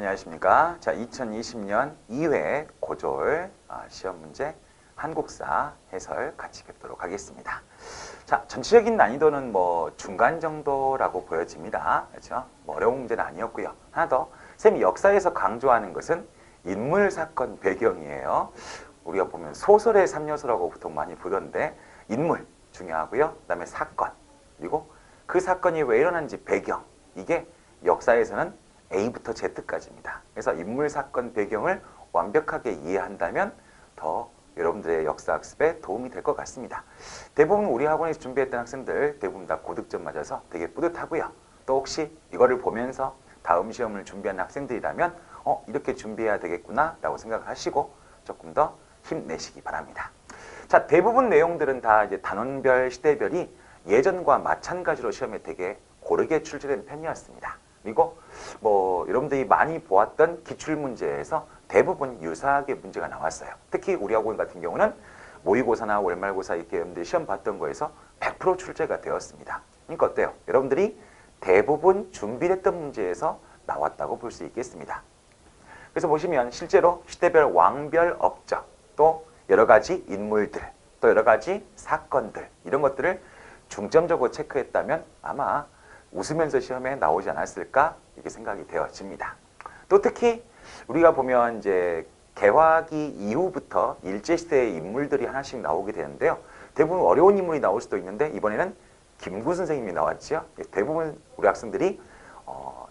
안녕하십니까. 자, 2020년 2회 고졸 시험 문제 한국사 해설 같이 뵙도록 하겠습니다. 자, 전체적인 난이도는 뭐 중간 정도라고 보여집니다. 그렇죠? 뭐 어려운 문제는 아니었고요. 하나 더, 쌤이 역사에서 강조하는 것은 인물, 사건, 배경이에요. 우리가 보면 소설의 3요소라고 보통 많이 보던데 인물 중요하고요. 그 다음에 사건, 그리고 그 사건이 왜 일어난지 배경, 이게 역사에서는 A부터 Z까지입니다. 그래서 인물, 사건, 배경을 완벽하게 이해한다면 더 여러분들의 역사 학습에 도움이 될 것 같습니다. 대부분 우리 학원에서 준비했던 학생들 대부분 다 고득점 맞아서 되게 뿌듯하고요. 또 혹시 이거를 보면서 다음 시험을 준비하는 학생들이라면 이렇게 준비해야 되겠구나 라고 생각을 하시고 조금 더 힘내시기 바랍니다. 자, 대부분 내용들은 다 이제 단원별, 시대별이 예전과 마찬가지로 시험에 되게 고르게 출제된 편이었습니다. 그리고 뭐 여러분들이 많이 보았던 기출문제에서 대부분 유사하게 문제가 나왔어요. 특히 우리 학원 같은 경우는 모의고사나 월말고사 이렇게 여러분들이 시험 봤던 거에서 100% 출제가 되었습니다. 그러니까 어때요? 여러분들이 대부분 준비했던 문제에서 나왔다고 볼 수 있겠습니다. 그래서 보시면 실제로 시대별 왕별 업적, 또 여러 가지 인물들, 또 여러 가지 사건들, 이런 것들을 중점적으로 체크했다면 아마 웃으면서 시험에 나오지 않았을까 이렇게 생각이 되어집니다. 또 특히 우리가 보면 이제 개화기 이후부터 일제시대의 인물들이 하나씩 나오게 되는데요. 대부분 어려운 인물이 나올 수도 있는데 이번에는 김구 선생님이 나왔죠. 대부분 우리 학생들이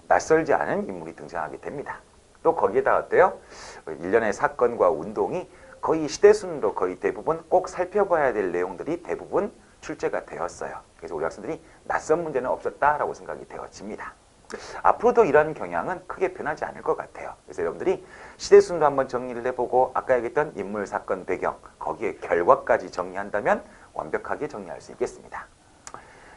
낯설지 않은 인물이 등장하게 됩니다. 또 거기에다 어때요? 일련의 사건과 운동이 거의 시대순으로 거의 대부분 꼭 살펴봐야 될 내용들이 대부분 출제가 되었어요. 그래서 우리 학생들이 낯선 문제는 없었다라고 생각이 되어집니다. 앞으로도 이런 경향은 크게 변하지 않을 것 같아요. 그래서 여러분들이 시대순으로 한번 정리를 해보고 아까 얘기했던 인물, 사건, 배경, 거기에 결과까지 정리한다면 완벽하게 정리할 수 있겠습니다.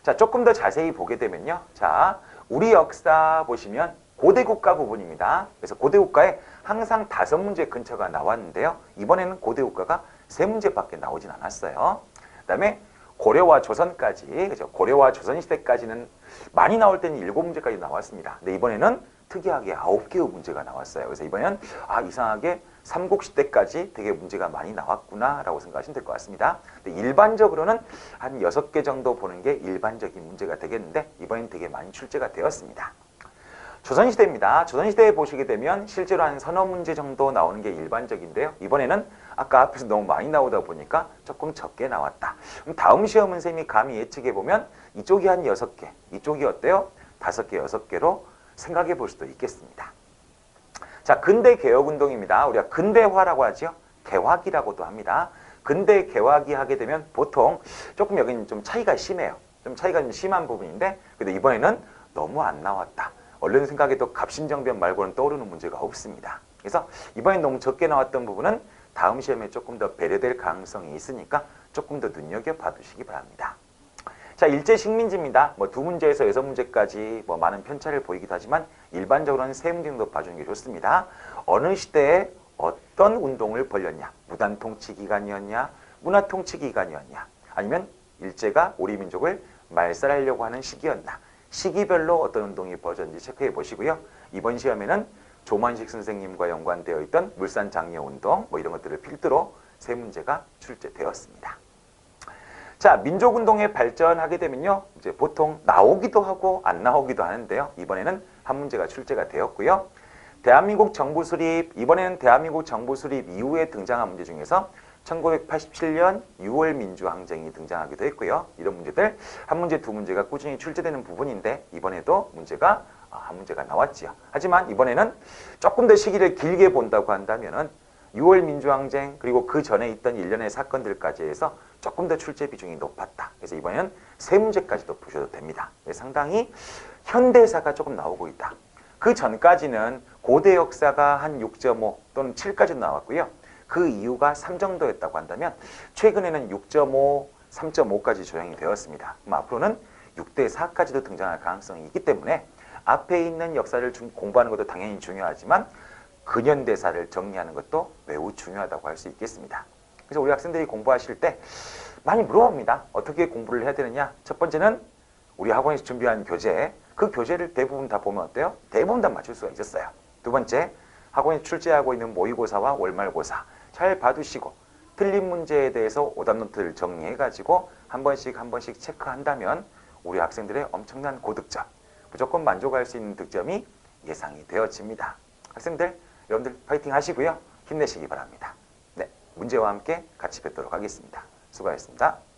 자, 조금 더 자세히 보게 되면요. 자, 우리 역사 보시면 고대국가 부분입니다. 그래서 고대국가에 항상 5문제 근처가 나왔는데요. 이번에는 고대국가가 3문제밖에 나오진 않았어요. 그 다음에 고려와 조선까지, 그죠? 고려와 조선시대까지는 많이 나올 때는 7문제까지 나왔습니다. 근데 이번에는 특이하게 9개의 문제가 나왔어요. 그래서 이번에는 이상하게 삼국시대까지 되게 문제가 많이 나왔구나 라고 생각하시면 될 것 같습니다. 근데 일반적으로는 한 6개 정도 보는 게 일반적인 문제가 되겠는데 이번엔 되게 많이 출제가 되었습니다. 조선시대입니다. 조선시대에 보시게 되면 실제로 한 서너 문제 정도 나오는 게 일반적인데요. 이번에는 아까 앞에서 너무 많이 나오다 보니까 조금 적게 나왔다. 그럼 다음 시험은 쌤이 감히 예측해보면 이쪽이 한 6개, 이쪽이 어때요? 5개, 6개로 생각해 볼 수도 있겠습니다. 자, 근대 개혁운동입니다. 우리가 근대화라고 하죠. 개화기라고도 합니다. 근대 개화기 하게 되면 보통 조금 여기는 좀 차이가 심해요. 좀 차이가 좀 심한 부분인데 근데 이번에는 너무 안 나왔다. 얼른 생각해도 갑신정변 말고는 떠오르는 문제가 없습니다. 그래서 이번엔 너무 적게 나왔던 부분은 다음 시험에 조금 더 배려될 가능성이 있으니까 조금 더 눈여겨봐 두시기 바랍니다. 자, 일제 식민지입니다. 뭐 2문제에서 6문제까지 뭐 많은 편차를 보이기도 하지만 일반적으로는 3문제 정도 봐주는 게 좋습니다. 어느 시대에 어떤 운동을 벌였냐? 무단 통치 기간이었냐? 문화 통치 기간이었냐? 아니면 일제가 우리 민족을 말살하려고 하는 시기였나? 시기별로 어떤 운동이 벌어졌는지 체크해 보시고요. 이번 시험에는 조만식 선생님과 연관되어 있던 물산 장려운동 뭐 이런 것들을 필두로 3문제가 출제되었습니다. 자, 민족운동에 발전하게 되면요. 이제 보통 나오기도 하고 안 나오기도 하는데요. 이번에는 한 문제가 출제가 되었고요. 대한민국 정부 수립, 이번에는 대한민국 정부 수립 이후에 등장한 문제 중에서 1987년 6월 민주항쟁이 등장하기도 했고요. 이런 문제들 한 문제, 2문제가 꾸준히 출제되는 부분인데 이번에도 문제가 한 문제가 나왔지요. 하지만 이번에는 조금 더 시기를 길게 본다고 한다면은 6월 민주항쟁 그리고 그 전에 있던 일련의 사건들까지 해서 조금 더 출제 비중이 높았다. 그래서 이번에는 3문제까지도 보셔도 됩니다. 상당히 현대사가 조금 나오고 있다. 그 전까지는 고대 역사가 한 6.5 또는 7까지 나왔고요. 그 이유가 3 정도였다고 한다면 최근에는 6.5, 3.5까지 조정이 되었습니다. 그럼 앞으로는 6대 4까지도 등장할 가능성이 있기 때문에 앞에 있는 역사를 공부하는 것도 당연히 중요하지만 근현대사를 정리하는 것도 매우 중요하다고 할 수 있겠습니다. 그래서 우리 학생들이 공부하실 때 많이 물어봅니다. 어떻게 공부를 해야 되느냐? 첫 번째는 우리 학원에서 준비한 교재, 그 교재를 대부분 다 보면 어때요? 대부분 다 맞출 수가 있었어요. 두 번째, 학원에 출제하고 있는 모의고사와 월말고사 잘 봐두시고 틀린 문제에 대해서 오답노트를 정리해가지고 한 번씩 체크한다면 우리 학생들의 엄청난 고득점, 무조건 만족할 수 있는 득점이 예상이 되어집니다. 학생들, 여러분들 파이팅 하시고요. 힘내시기 바랍니다. 네, 문제와 함께 같이 뵙도록 하겠습니다. 수고하셨습니다.